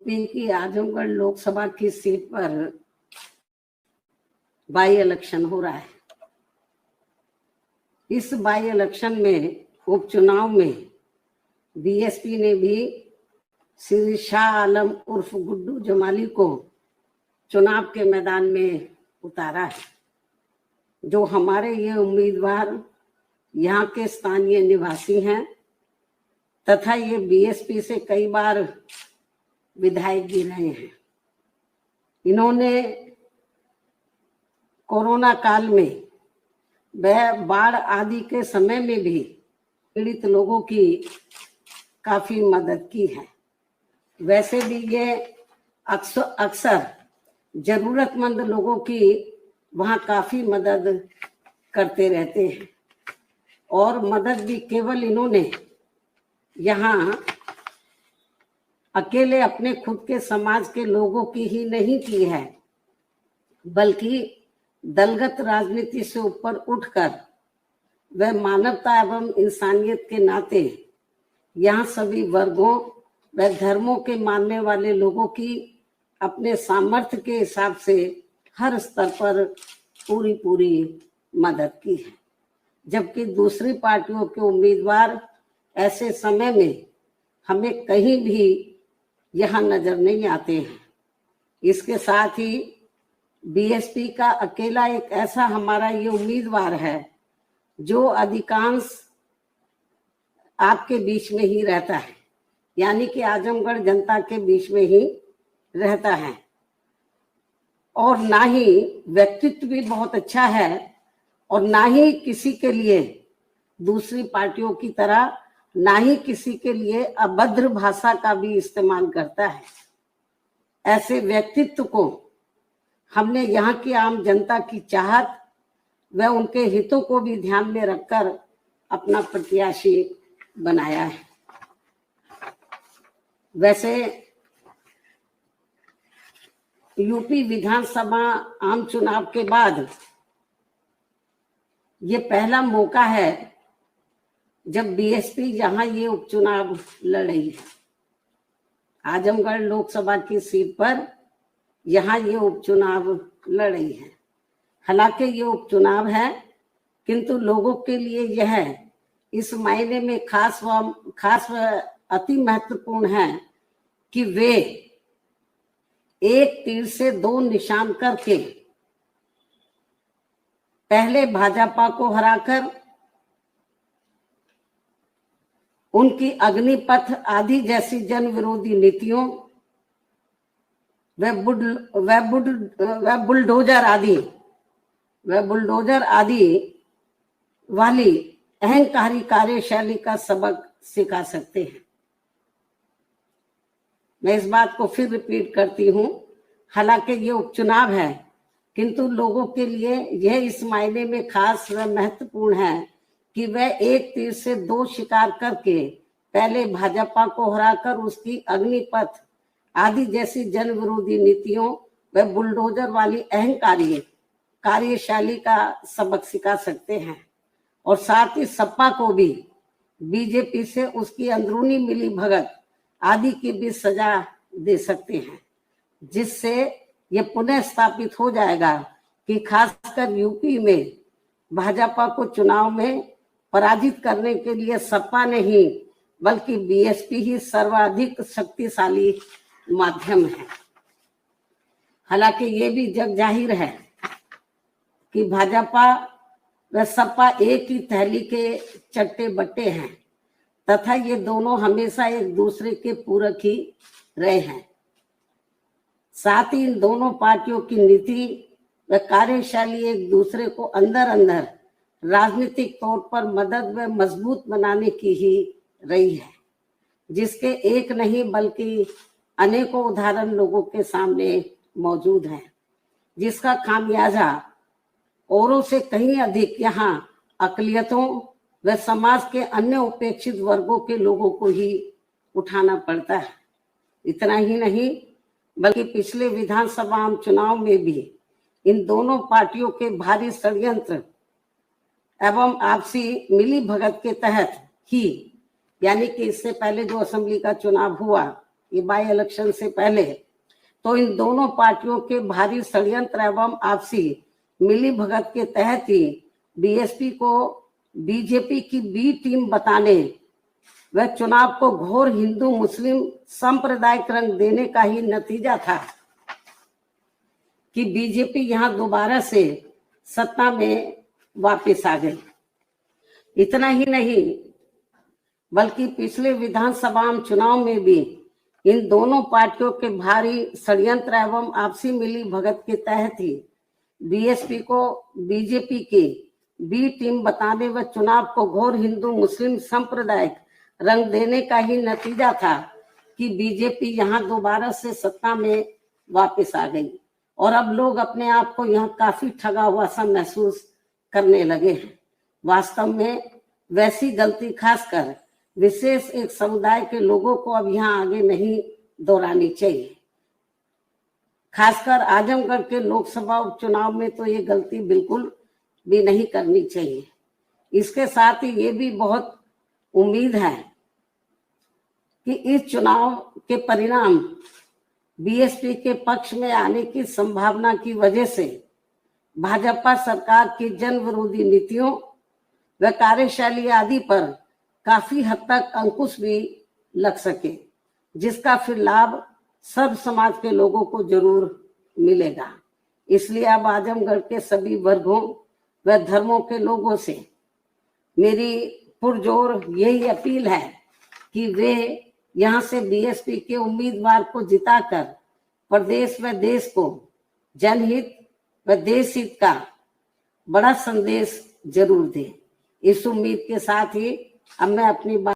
UP की आजमगढ़ लोकसभा की seat पर बाई इलेक्शन हो रहा है। इस बाई इलेक्शन में उपचुनाव में बीएसपी ने भी श्री शाह आलम उर्फ गुड्डू जमाली को चुनाव के मैदान में उतारा है। जो हमारे ये उम्मीदवार यहाँ के स्थानीय निवासी हैं तथा ये बीएसपी से कई बार विधायक भी रहे हैं। इन्होंने कोरोना काल में वह बाढ़ आदि के समय में भी पीड़ित लोगों की काफी मदद की है। वैसे भी ये अक्सर जरूरतमंद लोगों की वहाँ काफी मदद करते रहते हैं और मदद भी केवल इन्होंने यहाँ अकेले अपने खुद के समाज के लोगों की ही नहीं की है, बल्कि दलगत राजनीति से ऊपर उठकर वह मानवता एवं इंसानियत के नाते यहाँ सभी वर्गों व धर्मों के मानने वाले लोगों की अपने सामर्थ्य के हिसाब से हर स्तर पर पूरी मदद की है। जबकि दूसरी पार्टियों के उम्मीदवार ऐसे समय में हमें कहीं भी यहाँ नजर नहीं आते हैं। इसके साथ ही बीएसपी का अकेला एक ऐसा हमारा ये उम्मीदवार है जो अधिकांश आपके बीच में ही रहता है, यानी कि आजमगढ़ जनता के बीच में ही रहता है और ना ही व्यक्तित्व भी बहुत अच्छा है और ना ही किसी के लिए दूसरी पार्टियों की तरह ना ही किसी के लिए अभद्र भाषा का भी इस्तेमाल करता है। ऐसे व्यक्तित्व को हमने यहाँ की आम जनता की चाहत व उनके हितों को भी ध्यान में रखकर अपना प्रत्याशी बनाया है। वैसे यूपी विधानसभा आम चुनाव के बाद ये पहला मौका है जब बीएसपी यहाँ ये उपचुनाव लड़ रही है। आजमगढ़ लोकसभा की सीट पर यहाँ ये उपचुनाव लड़ रही है। हालांकि ये उपचुनाव है, किंतु लोगों के लिए यह इस मायने में खास व अति महत्वपूर्ण है कि वे एक तीर से दो निशान करके पहले भाजपा को हराकर उनकी अग्निपथ आदि जैसी जन विरोधी नीतियों व बुलडोजर आदि वाली अहंकारी कार्यशैली का सबक सिखा सकते हैं। मैं इस बात को फिर रिपीट करती हूँ, हालांकि ये उपचुनाव है, किंतु लोगों के लिए यह इस मायने में खास व महत्वपूर्ण है कि वह एक तीर से दो शिकार करके पहले भाजपा को हराकर उसकी अग्निपथ आदि जैसी जन विरोधी नीतियों व बुलडोजर वाली अहंकारी कार्यशैली का सबक सिखा सकते हैं और साथ ही सपा को भी बीजेपी से उसकी अंदरूनी मिली भगत आदि की भी सजा दे सकते हैं, जिससे यह पुनः स्थापित हो जाएगा कि खासकर यूपी में भाजपा को चुनाव में पराजित करने के लिए सपा नहीं बल्कि बीएसपी ही सर्वाधिक शक्तिशाली माध्यम है। हालांकि ये भी जग जाहिर है कि भाजपा व सपा एक ही थैली के चट्टे बट्टे हैं तथा ये दोनों हमेशा एक दूसरे के पूरक ही रहे हैं। साथ ही इन दोनों पार्टियों की नीति व कार्यशैली एक दूसरे को अंदर राजनीतिक तौर पर मदद व मजबूत बनाने की ही रही है, जिसके एक नहीं बल्कि अनेकों उदाहरण लोगों के सामने मौजूद हैं, जिसका खामियाजा औरों से कहीं अधिक यहाँ अकलियतों व समाज के अन्य उपेक्षित वर्गों के लोगों को ही उठाना पड़ता है। इतना ही नहीं बल्कि पिछले विधानसभा आम चुनाव में भी इन दोनों पार्टियों के भारी षड्यंत्र एवं आपसी मिली भगत के तहत ही, यानी कि इससे पहले जो असेंबली का चुनाव हुआ ये बाई इलेक्शन से पहले, तो इन दोनों पार्टियों के भारी षड्यंत्र एवं आपसी मिली भगत के तहत ही बीएसपी को बीजेपी की बी टीम बताने व चुनाव को घोर हिंदू मुस्लिम सांप्रदायिक रंग देने का ही नतीजा था कि बीजेपी यहां दोबारा से सत्ता में वापस आ गई। इतना ही नहीं बल्कि पिछले विधानसभा चुनाव में भी इन दोनों पार्टियों के भारी षड्यंत्र एवं आपसी मिली भगत के तहत ही बीएसपी को बीजेपी की बी टीम बताने व चुनाव को घोर हिंदू मुस्लिम सांप्रदायिक रंग देने का ही नतीजा था कि बीजेपी यहां दोबारा से सत्ता में वापस आ गई और अब लोग अपने आप को यहां काफी ठगा हुआ सा महसूस करने लगे हैं। वास्तव में वैसी गलती खासकर विशेष एक समुदाय के लोगों को अब यहाँ आगे नहीं दोहरानी चाहिए। खासकर आजमगढ़ के लोकसभा उपचुनाव में तो ये गलती बिल्कुल भी नहीं करनी चाहिए। इसके साथ ही ये भी बहुत उम्मीद है कि इस चुनाव के परिणाम बीएसपी के पक्ष में आने की संभावना की वजह से भाजपा सरकार की जन विरोधी नीतियों व कार्यशैली आदि पर काफी हद तक अंकुश भी लग सके, जिसका फिर लाभ सब समाज के लोगों को जरूर मिलेगा। इसलिए अब आजमगढ़ के सभी वर्गों व धर्मों के लोगों से मेरी पुरजोर यही अपील है कि वे यहाँ से बीएसपी के उम्मीदवार को जिताकर प्रदेश व देश को जनहित व देश हित का बड़ा संदेश जरूर दें। इस उम्मीद के साथ ही अब मैं अपनी बात